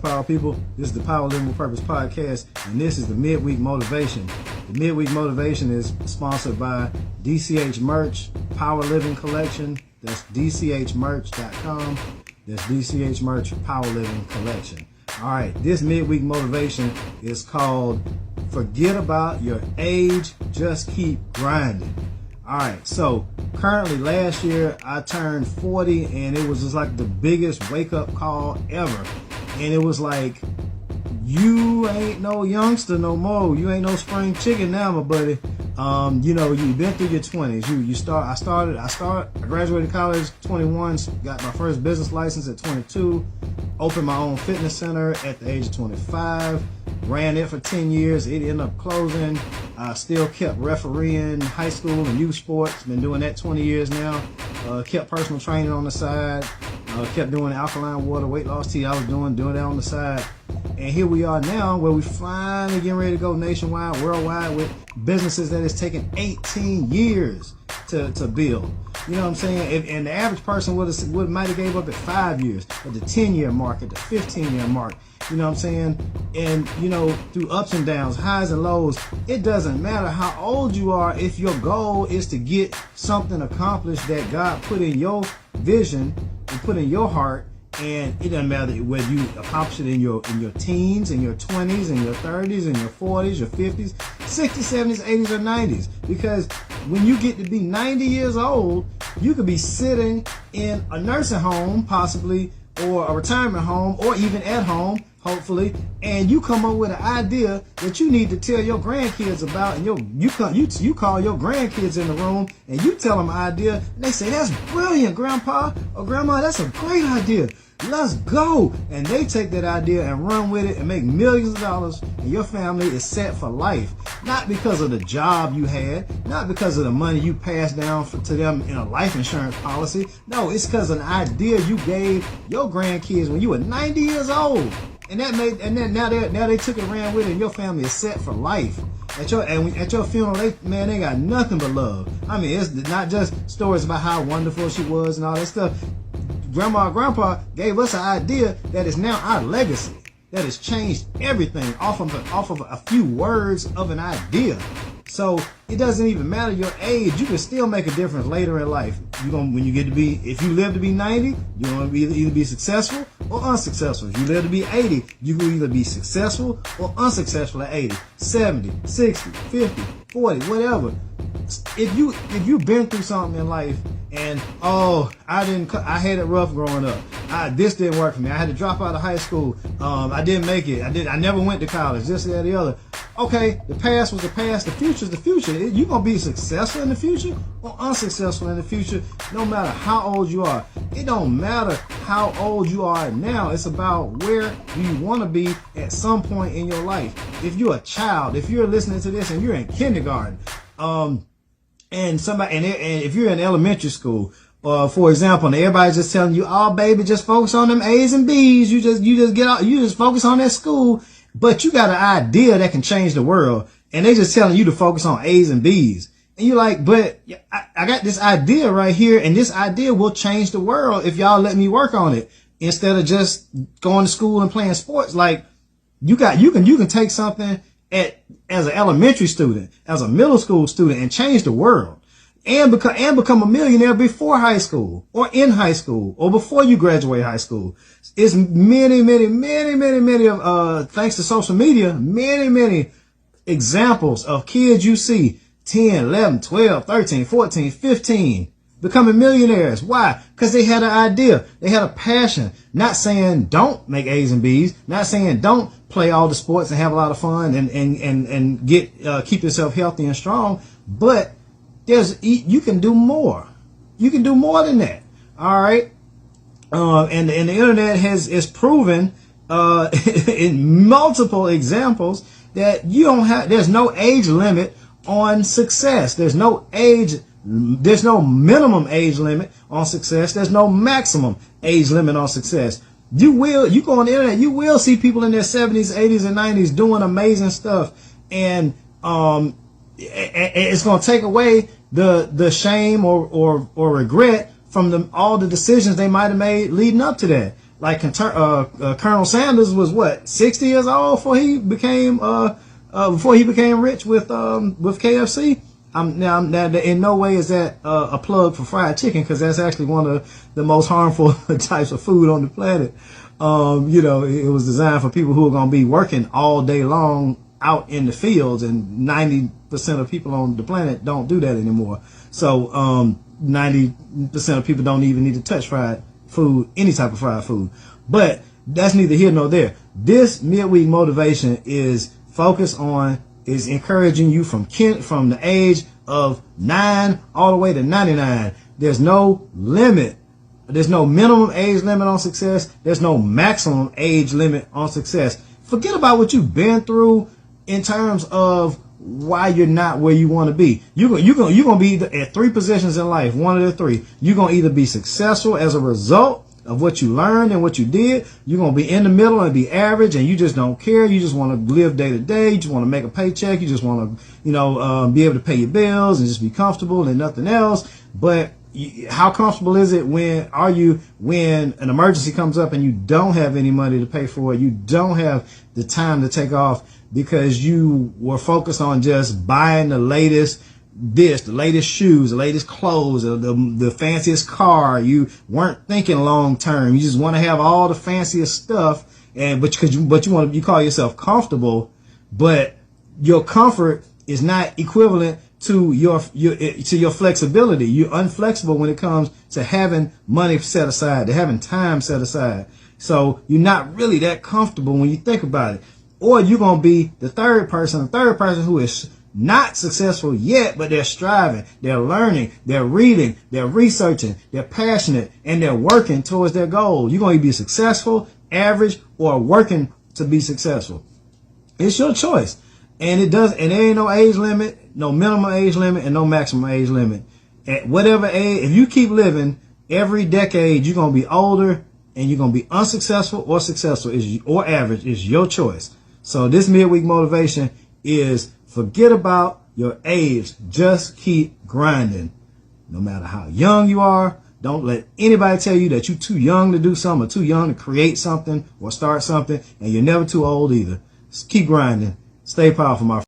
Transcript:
Power people, this is the Power Living with Purpose podcast, and this is the Midweek Motivation. The Midweek Motivation is sponsored by DCH Merch, Power Living Collection. That's DCHmerch.com. That's DCH Merch, Power Living Collection. All right, this Midweek Motivation is called Forget About Your Age, Just Keep Grinding. All right, so currently last year I turned 40, and it was just like the biggest wake-up call ever. And it was like, you ain't no youngster no more. You ain't no spring chicken now, my buddy. You've been through your 20s. I graduated college 21, got my first business license at 22, opened my own fitness center at the age of 25, ran it for 10 years. It ended up closing. I still kept refereeing high school and youth sports. Been doing that 20 years now. Kept personal training on the side. Kept doing alkaline water, weight loss tea. I was doing that on the side. And here we are now where we finally getting ready to go nationwide, worldwide with businesses that has taken 18 years to build. You know what I'm saying? And the average person might have gave up at 5 years, at the 10-year mark, at the 15-year mark. You know what I'm saying? And, through ups and downs, highs and lows, it doesn't matter how old you are if your goal is to get something accomplished that God put in your vision and put in your heart. And it doesn't matter whether you accomplish it in your teens, in your 20s, in your 30s, in your 40s, your 50s, 60s, 70s, 80s, or 90s. Because when you get to be 90 years old, you could be sitting in a nursing home, possibly, or a retirement home, or even at home, hopefully, and you come up with an idea that you need to tell your grandkids about, and you call your grandkids in the room and you tell them an idea, and they say, "That's brilliant, Grandpa or Grandma. That's a great idea. Let's go." And they take that idea and run with it and make millions of dollars, and your family is set for life. Not because of the job you had, not because of the money you passed down to them in a life insurance policy. No, it's because of an idea you gave your grandkids when you were 90 years old. And now they took it and ran with it, and your family is set for life. At your funeral, they got nothing but love. I mean, it's not just stories about how wonderful she was and all that stuff. Grandma and Grandpa gave us an idea that is now our legacy, that has changed everything off of a few words of an idea. So it doesn't even matter your age. You can still make a difference later in life. If you live to be 90, you're going to either be successful or unsuccessful. If you live to be 80, you can either be successful or unsuccessful at 80, 70, 60, 50, 40, whatever. If you've been through something in life and I had it rough growing up. This didn't work for me. I had to drop out of high school. I didn't make it. I never went to college. This, that, the other. Okay, the past was the past. The future is the future. You're gonna be successful in the future or unsuccessful in the future, no matter how old you are. It don't matter how old you are now. It's about where do you want to be at some point in your life. If you're a child, if you're listening to this and you're in kindergarten, and if you're in elementary school, for example, and everybody's just telling you, "Oh, baby, just focus on them A's and B's. You just focus on that school." But you got an idea that can change the world, and they just telling you to focus on A's and B's. And you're like, "But I got this idea right here, and this idea will change the world if y'all let me work on it instead of just going to school and playing sports." Like you can take something as an elementary student, as a middle school student, and change the world. And become a millionaire before high school or in high school or before you graduate high school. It's many, thanks to social media, many examples of kids you see 10, 11, 12, 13, 14, 15 becoming millionaires. Why? Because they had an idea. They had a passion. Not saying don't make A's and B's, not saying don't play all the sports and have a lot of fun and keep yourself healthy and strong, but you can do more. You can do more than that. All right. And the internet has proven, in multiple examples that there's no age limit on success. There's no minimum age limit on success. There's no maximum age limit on success. You go on the internet, you will see people in their 70s, 80s, and 90s doing amazing stuff. And, it's going to take away the shame or regret from all the decisions they might have made leading up to that. Like Colonel Sanders was what, 60 years old before he became rich with KFC. Now in no way is that a plug for fried chicken, because that's actually one of the most harmful types of food on the planet. You know, it was designed for people who are going to be working all day long out in the fields, and 90% of people on the planet don't do that anymore. So 90% of people don't even need to touch fried food, any type of fried food. But that's neither here nor there. This midweek motivation is encouraging you from the age of 9 all the way to 99. There's no limit. There's no minimum age limit on success. There's no maximum age limit on success. Forget about what you've been through in terms of why you're not where you want to be. You're gonna be at 3 positions in life, one of the 3. You're gonna either be successful as a result of what you learned and what you did. You're gonna be in the middle and be average, and you just don't care. You just want to live day to day. You just want to make a paycheck. You just want to, be able to pay your bills and just be comfortable and nothing else. But how comfortable is it when an emergency comes up and you don't have any money to pay for it? You don't have the time to take off because you were focused on just buying the latest the latest shoes, the latest clothes, the fanciest car. You weren't thinking long term. You just want to have all the fanciest stuff, but you call yourself comfortable, but your comfort is not equivalent to your flexibility. You're unflexible when it comes to having money set aside, to having time set aside. So you're not really that comfortable when you think about it. Or you're going to be the third person who is not successful yet, but they're striving, they're learning, they're reading, they're researching, they're passionate, and they're working towards their goal. You're going to be successful, average, or working to be successful. It's your choice. And there ain't no age limit, no minimum age limit, and no maximum age limit. At whatever age, if you keep living, every decade you're going to be older and you're going to be unsuccessful or successful or average. Is your choice. So this midweek motivation is forget about your age. Just keep grinding. No matter how young you are, don't let anybody tell you that you're too young to do something or too young to create something or start something, and you're never too old either. Just keep grinding. Stay powerful, my friend.